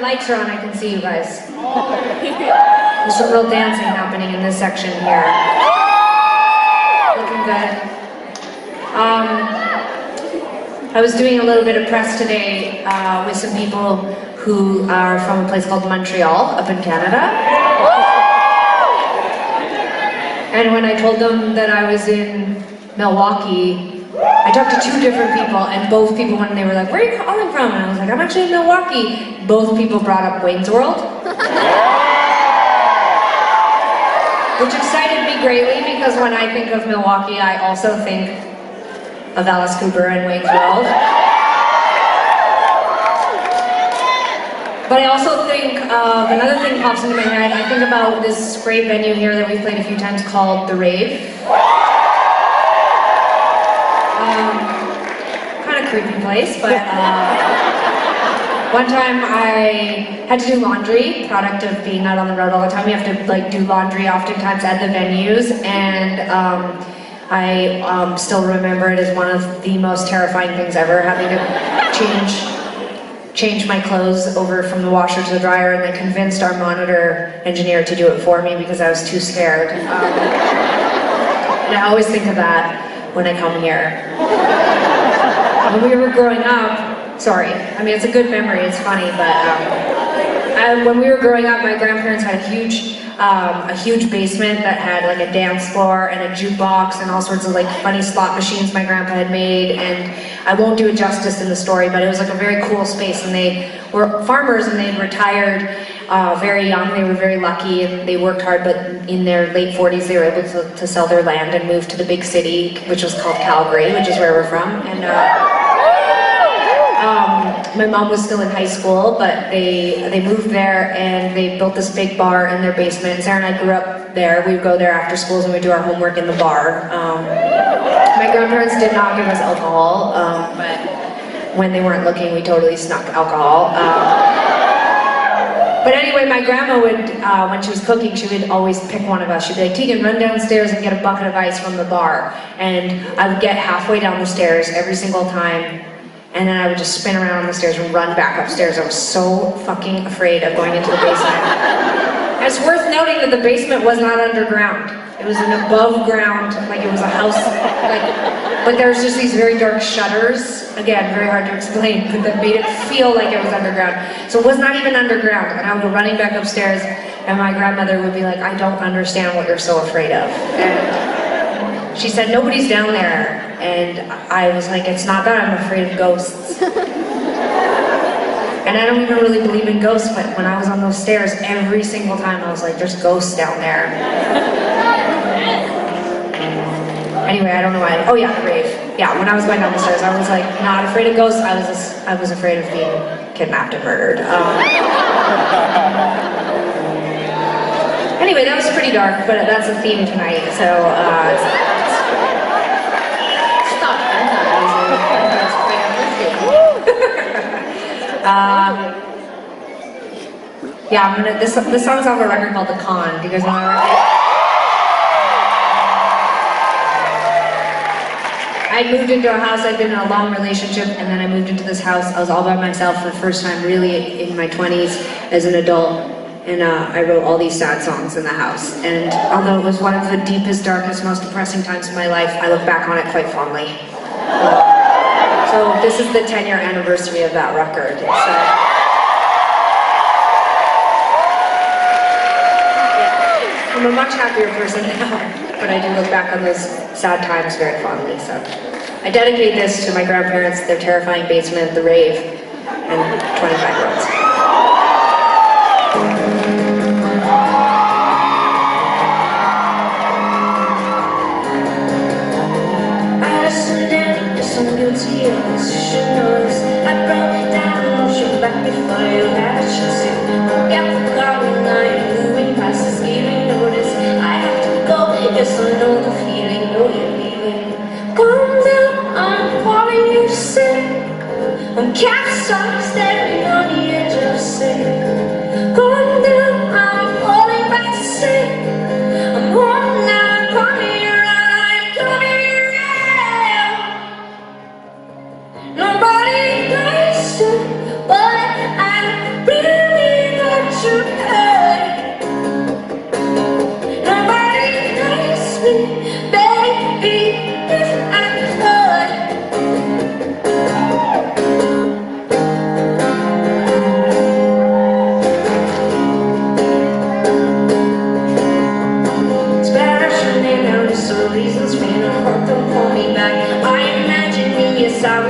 lights are on, I can see you guys. There's some real dancing happening in this section here. Looking good. I was doing a little bit of press today with some people who are from a place called Montreal, up in Canada. And when I told them that I was in Milwaukee, I talked to two different people, and both people, when they were like, "Where are you calling from?" And I was like, "I'm actually in Milwaukee." Both people brought up Wayne's World. Which excited me greatly, because when I think of Milwaukee, I also think of Alice Cooper and Wayne's World. But I also think of another thing pops into my head. I think about this great venue here that we've played a few times called The Rave. Kind of creepy place, but one time I had to do laundry, product of being out on the road all the time. You have to do laundry oftentimes at the venues, and I still remember it as one of the most terrifying things ever, having to change my clothes over from the washer to the dryer, and I convinced our monitor engineer to do it for me because I was too scared. And I always think of that when I come here. When we were growing up, sorry, I mean, it's a good memory, it's funny, but when we were growing up, my grandparents had a huge basement that had like a dance floor and a jukebox and all sorts of like funny slot machines my grandpa had made, and I won't do it justice in the story, but it was like a very cool space, and they were farmers and they retired very young. They were very lucky and they worked hard, but in their late 40s they were able to sell their land and move to the big city, which was called Calgary, which is where we're from. And my mom was still in high school, but they moved there and they built this big bar in their basement. Sara and I grew up there. We would go there after schools and we'd do our homework in the bar. My grandparents did not give us alcohol, but when they weren't looking, we totally snuck alcohol. But anyway, my grandma would, when she was cooking, she would always pick one of us. She'd be like, "Tegan, run downstairs and get a bucket of ice from the bar." And I would get halfway down the stairs every single time, and then I would just spin around on the stairs and run back upstairs. I was so fucking afraid of going into the basement. And it's worth noting that the basement was not underground. It was an above ground, like it was a house, but there was just these very dark shutters. Again, very hard to explain, but that made it feel like it was underground. So it was not even underground, and I would go running back upstairs, and my grandmother would be like, "I don't understand what you're so afraid of." And she said, "Nobody's down there." And I was like, "It's not that I'm afraid of ghosts." And I don't even really believe in ghosts, but when I was on those stairs, every single time I was like, "There's ghosts down there." Anyway, I don't know why. Oh yeah, the rave. Yeah, when I was going down the stairs, I was like not afraid of ghosts. I was afraid of being kidnapped and murdered. Anyway, that was pretty dark, but that's the theme tonight. So stop. Yeah, I'm gonna. This song's off a record called "The Con." Do you guys know that record? I moved into a house. I'd been in a long relationship, and then I moved into this house. I was all by myself for the first time, really, in my 20s as an adult. And I wrote all these sad songs in the house. And although it was one of the deepest, darkest, most depressing times of my life, I look back on it quite fondly. So this is the 10-year anniversary of that record. I'm a much happier person now, but I do look back on those sad times very fondly. So I dedicate this to my grandparents, their terrifying basement, the rave, and 25-year-olds. I'm guilty of this, you should know this. I broke down emotion back before you had a chance to look at the car when I am moving past this, giving notice. I have to go, yes I know the feeling, know you're leaving. Calm down, I'm calling you sick. I'm cast off, staring on the edge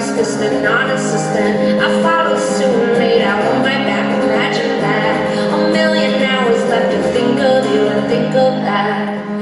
assistant, non-assistant. I followed suit and laid out on my back. Imagine that. A million hours left to think of you and think of that.